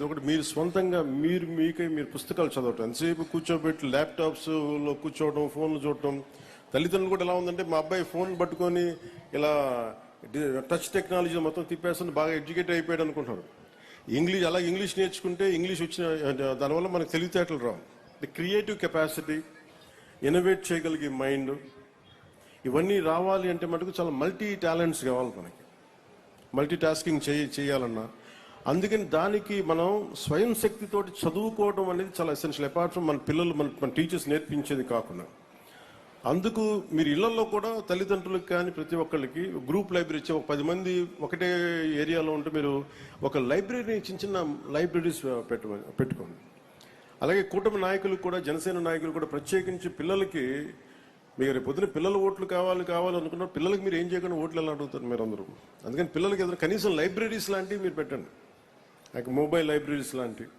ఒకటి మీరు సొంతంగా మీరు పుస్తకాలు చదవటం, ఎంతసేపు కూర్చోబెట్టి ల్యాప్టాప్స్లో కూర్చోవడం, ఫోన్లు చూడటం. తల్లిదండ్రులు కూడా ఎలా ఉందంటే మా అబ్బాయి ఫోన్ పట్టుకొని ఇలా టచ్ టెక్నాలజీ మొత్తం తిప్పేస్తుంది, బాగా ఎడ్యుకేట్ అయిపోయాడు అనుకుంటున్నారు. ఇంగ్లీష్ నేర్చుకుంటే ఇంగ్లీష్ వచ్చిన దానివల్ల మనకు తెలివితేటలు రావు. ది క్రియేటివ్ కెపాసిటీ, ఇన్నోవేట్ చేయగలిగే మైండ్, ఇవన్నీ రావాలి అంటే మటుకు చాలా మల్టీ టాలెంట్స్ కావాలి మనకి. మల్టీ టాస్కింగ్ చేయాలన్నా. అందుకని దానికి మనం స్వయం శక్తితోటి చదువుకోవడం అనేది చాలా ఎసెన్షియల్. అపార్ట్ ఫ్రమ్ మన పిల్లలు మన టీచర్స్ నేర్పించేది కాకుండా. అందుకు మీరు ఇళ్లలో కూడా తల్లిదండ్రులకు కానీ ప్రతి ఒక్కళ్ళకి గ్రూప్ లైబ్రరీ ఇచ్చే, ఒక 10 మంది ఒకటే ఏరియాలో ఉంటే మీరు ఒక లైబ్రరీ, చిన్న లైబ్రరీస్ పెట్టుకోండి. అలాగే కూటమి నాయకులు కూడా, జనసేన నాయకులు కూడా ప్రత్యేకించి పిల్లలకి, మీరు రేపు పొద్దున పిల్లల ఓట్లు కావాలనుకున్నారు, పిల్లలకి మీరు ఏం చేయకుండా ఓట్లు ఎలా అడుగుతారు మీరు అందరూ. అందుకని పిల్లలకి ఏదైనా కనీసం లైబ్రరీస్ లాంటివి మీరు పెట్టండి, మొబైల్ లైబ్రరీస్ లాంటివి.